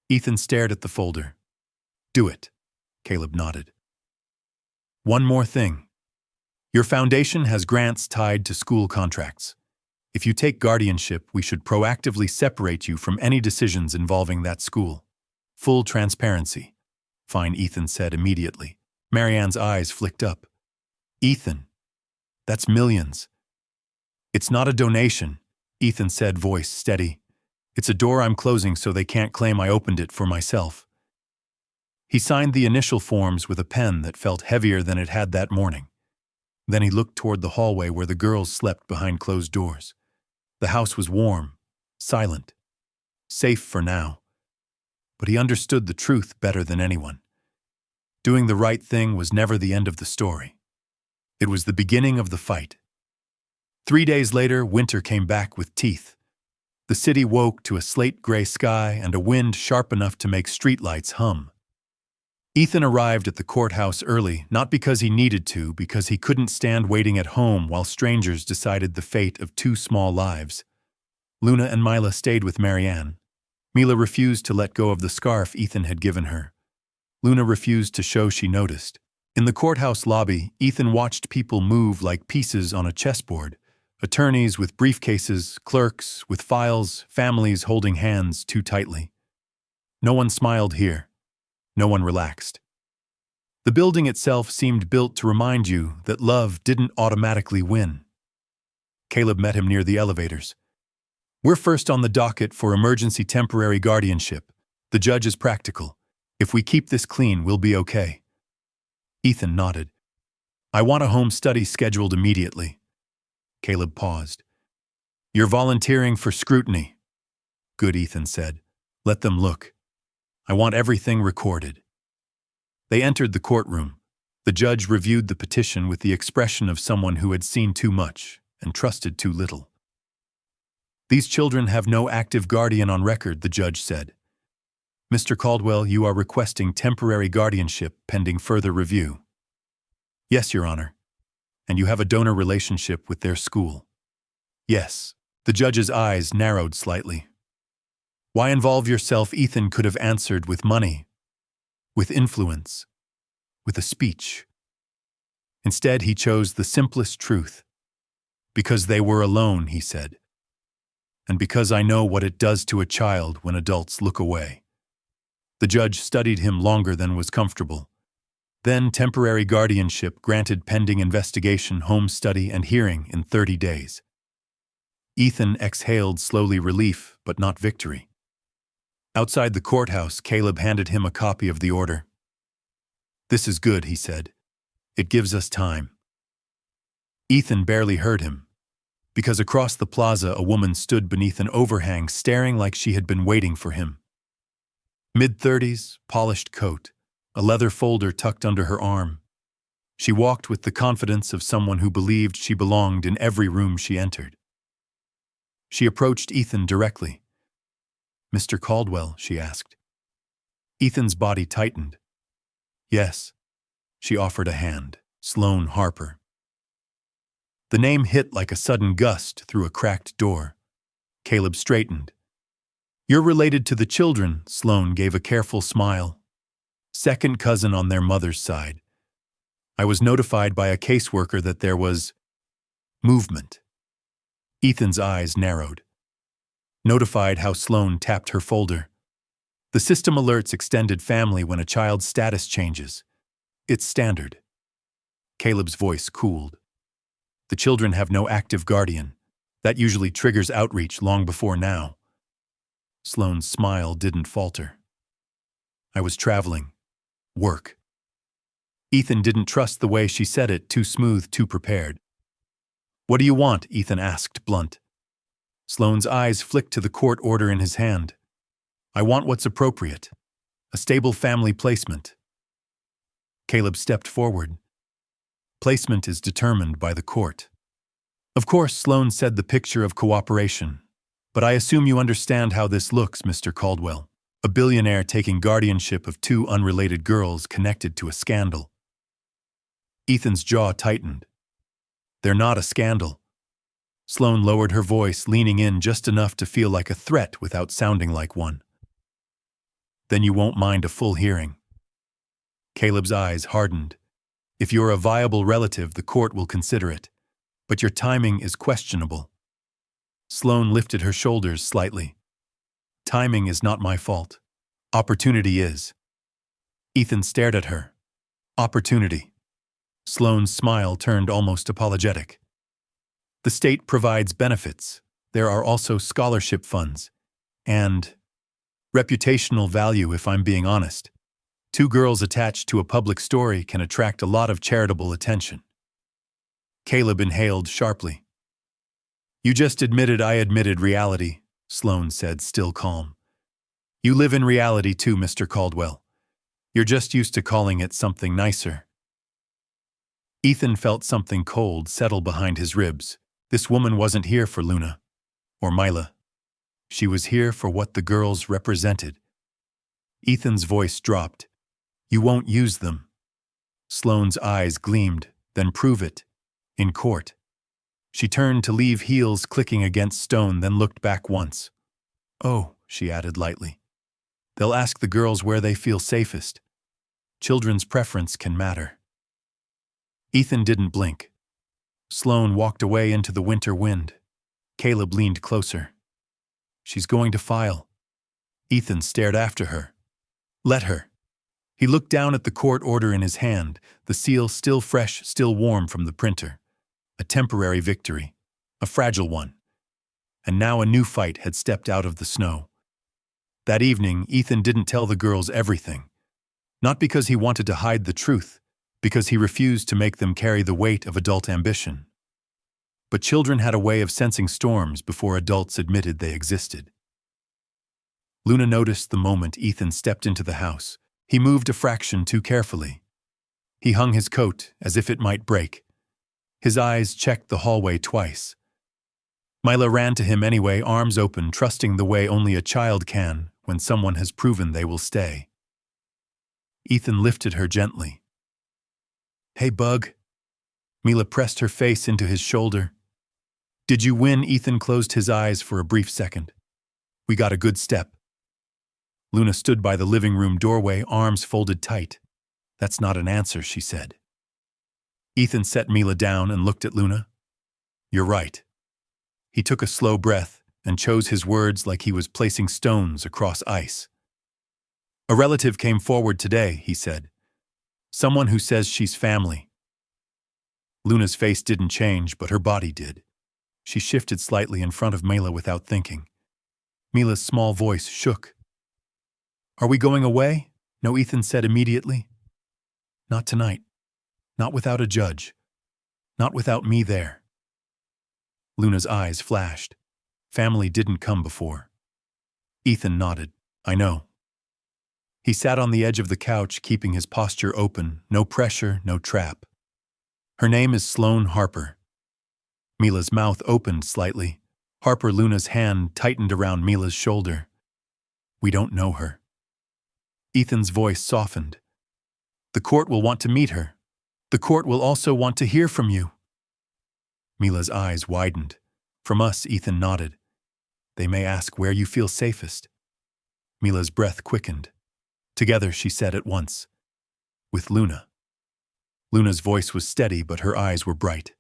Speaker 1: Ethan stared at the folder. "Do it," Caleb nodded. "One more thing. Your foundation has grants tied to school contracts. If you take guardianship, we should proactively separate you from any decisions involving that school. Full transparency." "Fine," Ethan said immediately. Marianne's eyes flicked up. "Ethan, that's millions." "It's not a donation," Ethan said, voice steady. "It's a door I'm closing so they can't claim I opened it for myself." He signed the initial forms with a pen that felt heavier than it had that morning. Then he looked toward the hallway where the girls slept behind closed doors. The house was warm, silent, safe for now. But he understood the truth better than anyone. Doing the right thing was never the end of the story. It was the beginning of the fight. 3 days later, winter came back with teeth. The city woke to a slate-gray sky and a wind sharp enough to make streetlights hum. Ethan arrived at the courthouse early, not because he needed to, because he couldn't stand waiting at home while strangers decided the fate of 2 small lives. Luna and Mila stayed with Marianne. Mila refused to let go of the scarf Ethan had given her. Luna refused to show she noticed. In the courthouse lobby, Ethan watched people move like pieces on a chessboard. Attorneys with briefcases, clerks with files, families holding hands too tightly. No one smiled here. No one relaxed. The building itself seemed built to remind you that love didn't automatically win. Caleb met him near the elevators. "We're first on the docket for emergency temporary guardianship. The judge is practical. If we keep this clean, we'll be okay." Ethan nodded. "I want a home study scheduled immediately." Caleb paused. "You're volunteering for scrutiny." "Good," Ethan said. "Let them look. I want everything recorded." They entered the courtroom. The judge reviewed the petition with the expression of someone who had seen too much and trusted too little. "These children have no active guardian on record," the judge said. "Mr. Caldwell, you are requesting temporary guardianship pending further review." "Yes, Your Honor." "And you have a donor relationship with their school." "Yes." The judge's eyes narrowed slightly. "Why involve yourself?" Ethan could have answered, "with money, with influence, with a speech." Instead, he chose the simplest truth. "Because they were alone," he said. "And because I know what it does to a child when adults look away." The judge studied him longer than was comfortable. Then temporary guardianship granted pending investigation, home study, and hearing in 30 days. Ethan exhaled slowly, relief, but not victory. Outside the courthouse, Caleb handed him a copy of the order. "This is good," he said. "It gives us time." Ethan barely heard him, because across the plaza a woman stood beneath an overhang staring like she had been waiting for him. Mid-30s, polished coat, a leather folder tucked under her arm. She walked with the confidence of someone who believed she belonged in every room she entered. She approached Ethan directly. "Mr. Caldwell?" she asked. Ethan's body tightened. "Yes." She offered a hand. "Sloane Harper." The name hit like a sudden gust through a cracked door. Caleb straightened. "You're related to the children," Sloane gave a careful smile. "Second cousin on their mother's side. I was notified by a caseworker that there was movement." Ethan's eyes narrowed. Notified how Sloane tapped her folder. The system alerts extended family when a child's status changes. It's standard. Caleb's voice cooled. The children have no active guardian. That usually triggers outreach long before now. Sloane's smile didn't falter. "I was traveling. Work." Ethan didn't trust the way she said it, too smooth, too prepared. "What do you want?" Ethan asked, blunt. Sloane's eyes flicked to the court order in his hand. "I want what's appropriate. A stable family placement." Caleb stepped forward. "Placement is determined by the court." "Of course," Sloane said, the picture of cooperation. "But I assume you understand how this looks, Mr. Caldwell. A billionaire taking guardianship of two unrelated girls connected to a scandal." Ethan's jaw tightened. "They're not a scandal." Sloane lowered her voice, leaning in just enough to feel like a threat without sounding like one. "Then you won't mind a full hearing." Caleb's eyes hardened. "If you're a viable relative, the court will consider it. But your timing is questionable." Sloane lifted her shoulders slightly. "Timing is not my fault. Opportunity is." Ethan stared at her. "Opportunity." Sloane's smile turned almost apologetic. "The state provides benefits. There are also scholarship funds. And reputational value, if I'm being honest. Two girls attached to a public story can attract a lot of charitable attention." Caleb inhaled sharply. "You just admitted I admitted reality," Sloane said, still calm. "You live in reality too, Mr. Caldwell. You're just used to calling it something nicer." Ethan felt something cold settle behind his ribs. This woman wasn't here for Luna. Or Mila. She was here for what the girls represented. Ethan's voice dropped. "You won't use them." Sloane's eyes gleamed. "Then prove it. In court." She turned to leave, heels clicking against stone, then looked back once. "Oh," she added lightly. "They'll ask the girls where they feel safest. Children's preference can matter." Ethan didn't blink. Sloane walked away into the winter wind. Caleb leaned closer. "She's going to file." Ethan stared after her. "Let her." He looked down at the court order in his hand, the seal still fresh, still warm from the printer. A temporary victory. A fragile one. And now a new fight had stepped out of the snow. That evening, Ethan didn't tell the girls everything. Not because he wanted to hide the truth, because he refused to make them carry the weight of adult ambition. But children had a way of sensing storms before adults admitted they existed. Luna noticed the moment Ethan stepped into the house. He moved a fraction too carefully. He hung his coat as if it might break. His eyes checked the hallway twice. Mila ran to him anyway, arms open, trusting the way only a child can when someone has proven they will stay. Ethan lifted her gently. "Hey, bug." Mila pressed her face into his shoulder. "Did you win?" Ethan closed his eyes for a brief second. "We got a good step." Luna stood by the living room doorway, arms folded tight. "That's not an answer," she said. Ethan set Mila down and looked at Luna. "You're right." He took a slow breath and chose his words like he was placing stones across ice. "A relative came forward today," he said. "Someone who says she's family." Luna's face didn't change, but her body did. She shifted slightly in front of Mila without thinking. Mila's small voice shook. "Are we going away?" No, Ethan said immediately. "Not tonight. Not without a judge. Not without me there." Luna's eyes flashed. Family didn't come before. Ethan nodded. "I know." He sat on the edge of the couch, keeping his posture open, no pressure, no trap. "Her name is Sloane Harper." Mila's mouth opened slightly. Harper, Luna's hand tightened around Mila's shoulder. "We don't know her." Ethan's voice softened. "The court will want to meet her. The court will also want to hear from you." Mila's eyes widened. From us, Ethan nodded. They may ask where you feel safest. Mila's breath quickened. Together, she said at once. With Luna. Luna's voice was steady, but her eyes were bright.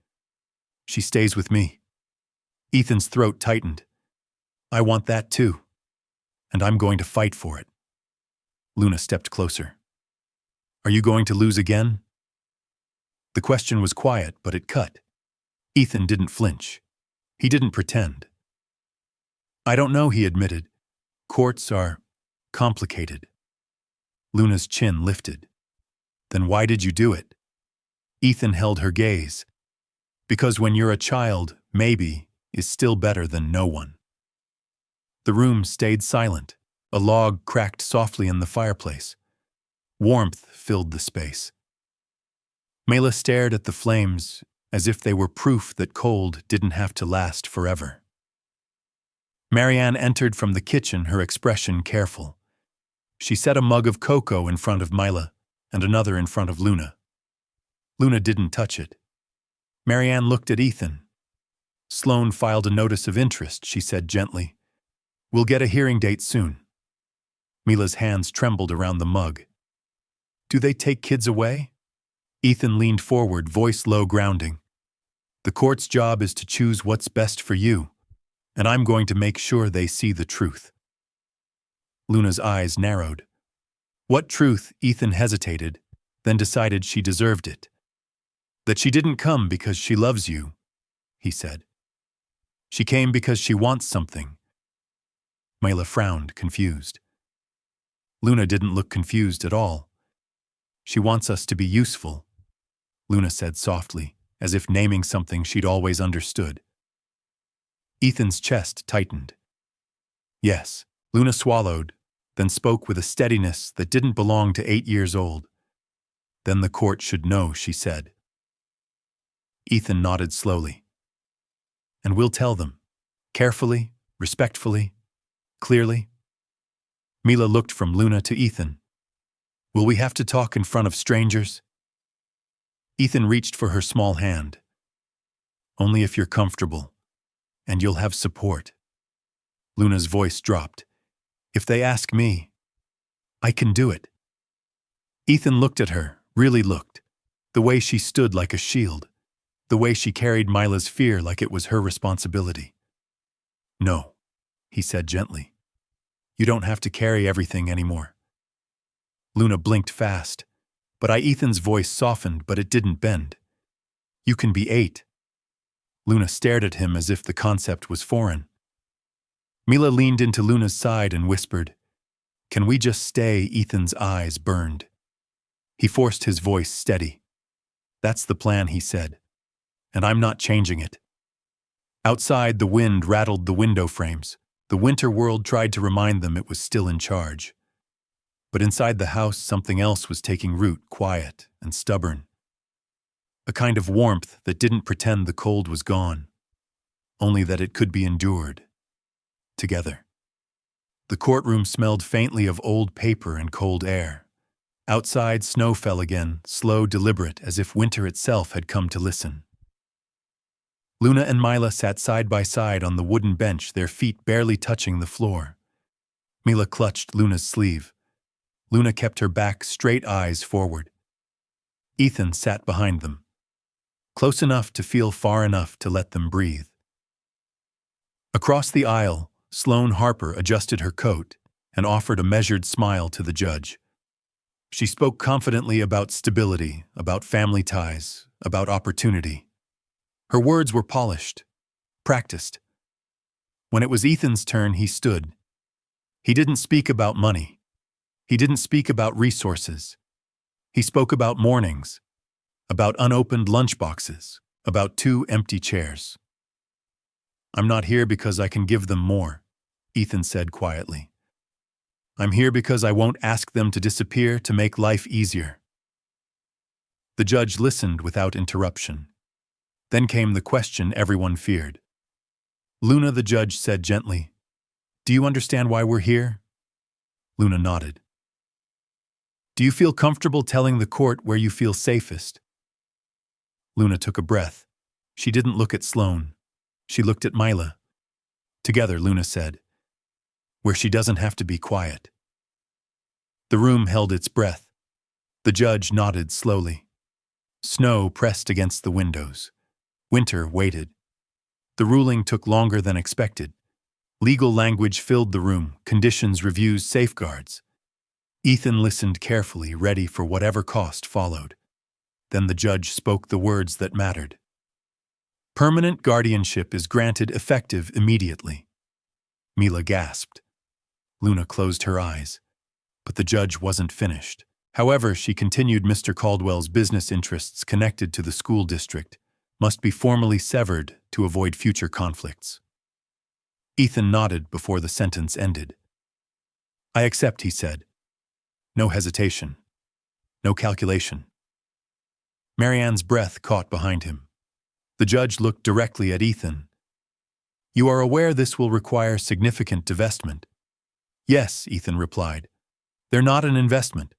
Speaker 1: She stays with me. Ethan's throat tightened. I want that too. And I'm going to fight for it. Luna stepped closer. Are you going to lose again? The question was quiet, but it cut. Ethan didn't flinch. He didn't pretend. I don't know, he admitted. Courts are complicated. Luna's chin lifted. Then why did you do it? Ethan held her gaze. Because when you're a child, maybe is still better than no one. The room stayed silent. A log cracked softly in the fireplace. Warmth filled the space. Mela stared at the flames as if they were proof that cold didn't have to last forever. Marianne entered from the kitchen, her expression careful. She set a mug of cocoa in front of Mila and another in front of Luna. Luna didn't touch it. Marianne looked at Ethan. Sloane filed a notice of interest, she said gently. We'll get a hearing date soon. Mila's hands trembled around the mug. Do they take kids away? Ethan leaned forward, voice low, grounding. The court's job is to choose what's best for you, and I'm going to make sure they see the truth. Luna's eyes narrowed. What truth? Ethan hesitated, then decided she deserved it. That she didn't come because she loves you, he said. She came because she wants something. Mela frowned, confused. Luna didn't look confused at all. She wants us to be useful, Luna said softly, as if naming something she'd always understood. Ethan's chest tightened. Yes, Luna swallowed, then spoke with a steadiness that didn't belong to 8 years old. Then the court should know, she said. Ethan nodded slowly. And we'll tell them, carefully, respectfully, clearly. Mila looked from Luna to Ethan. Will we have to talk in front of strangers? Ethan reached for her small hand. Only if you're comfortable, and you'll have support. Luna's voice dropped. If they ask me, I can do it. Ethan looked at her, really looked, the way she stood like a shield, the way she carried Mila's fear like it was her responsibility. No, he said gently. You don't have to carry everything anymore. Luna blinked fast, but Ethan's voice softened, but it didn't bend. You can be 8. Luna stared at him as if the concept was foreign. Mila leaned into Luna's side and whispered, Can we just stay? Ethan's eyes burned. He forced his voice steady. That's the plan, he said, and I'm not changing it. Outside, the wind rattled the window frames. The winter world tried to remind them it was still in charge. But inside the house, something else was taking root, quiet and stubborn. A kind of warmth that didn't pretend the cold was gone, only that it could be endured. Together. The courtroom smelled faintly of old paper and cold air. Outside, snow fell again, slow, deliberate, as if winter itself had come to listen. Luna and Mila sat side by side on the wooden bench, their feet barely touching the floor. Mila clutched Luna's sleeve. Luna kept her back, straight, eyes forward. Ethan sat behind them, close enough to feel far enough to let them breathe. Across the aisle, Sloane Harper adjusted her coat and offered a measured smile to the judge. She spoke confidently about stability, about family ties, about opportunity. Her words were polished, practiced. When it was Ethan's turn, he stood. He didn't speak about money. He didn't speak about resources. He spoke about mornings, about unopened lunchboxes, about 2 empty chairs. I'm not here because I can give them more, Ethan said quietly. I'm here because I won't ask them to disappear to make life easier. The judge listened without interruption. Then came the question everyone feared. Luna, the judge said gently, Do you understand why we're here? Luna nodded. Do you feel comfortable telling the court where you feel safest? Luna took a breath. She didn't look at Sloane. She looked at Mila. Together, Luna said, "Where she doesn't have to be quiet." The room held its breath. The judge nodded slowly. Snow pressed against the windows. Winter waited. The ruling took longer than expected. Legal language filled the room, conditions, reviews, safeguards. Ethan listened carefully, ready for whatever cost followed. Then the judge spoke the words that mattered. "Permanent guardianship is granted effective immediately." Mila gasped. Luna closed her eyes. But the judge wasn't finished. However, she continued, "Mr. Caldwell's business interests connected to the school district must be formally severed to avoid future conflicts." Ethan nodded before the sentence ended. "I accept," he said. No hesitation. No calculation. Marianne's breath caught behind him. The judge looked directly at Ethan. "You are aware this will require significant divestment?" "Yes," Ethan replied. "They're not an investment."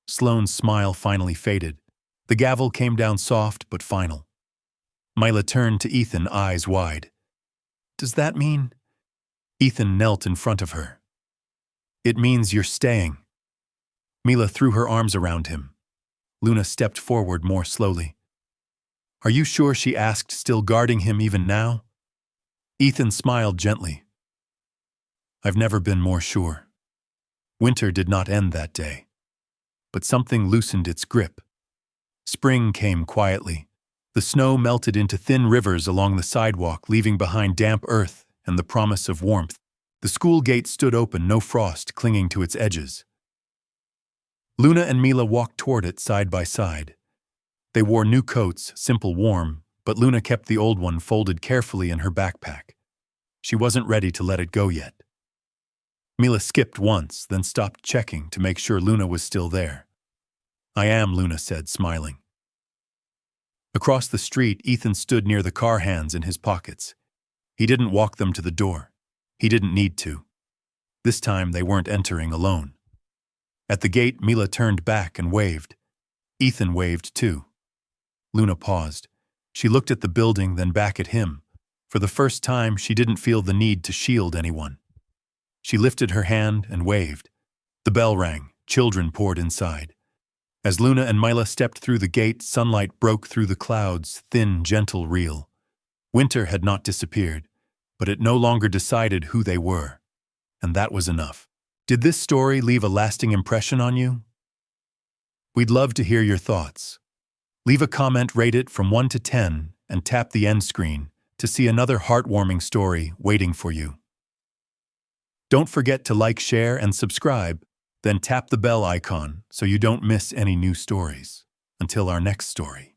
Speaker 1: Sloane's smile finally faded. The gavel came down soft but final. Mila turned to Ethan, eyes wide. "Does that mean—" Ethan knelt in front of her. "It means you're staying." Mila threw her arms around him. Luna stepped forward more slowly. "Are you sure?" she asked, still guarding him even now. Ethan smiled gently. "I've never been more sure." Winter did not end that day. But something loosened its grip. Spring came quietly. The snow melted into thin rivers along the sidewalk, leaving behind damp earth and the promise of warmth. The school gate stood open, no frost clinging to its edges. Luna and Mila walked toward it side by side. They wore new coats, simple, warm, but Luna kept the old one folded carefully in her backpack. She wasn't ready to let it go yet. Mila skipped once, then stopped, checking to make sure Luna was still there. "I am," Luna said, smiling. Across the street, Ethan stood near the car, hands in his pockets. He didn't walk them to the door. He didn't need to. This time they weren't entering alone. At the gate, Mila turned back and waved. Ethan waved too. Luna paused. She looked at the building, then back at him. For the first time, she didn't feel the need to shield anyone. She lifted her hand and waved. The bell rang. Children poured inside. As Luna and Mila stepped through the gate, sunlight broke through the clouds, thin, gentle, real. Winter had not disappeared, but it no longer decided who they were. And that was enough. Did this story leave a lasting impression on you? We'd love to hear your thoughts. Leave a comment, rate it from 1 to 10, and tap the end screen to see another heartwarming story waiting for you. Don't forget to like, share, and subscribe, then tap the bell icon so you don't miss any new stories. Until our next story.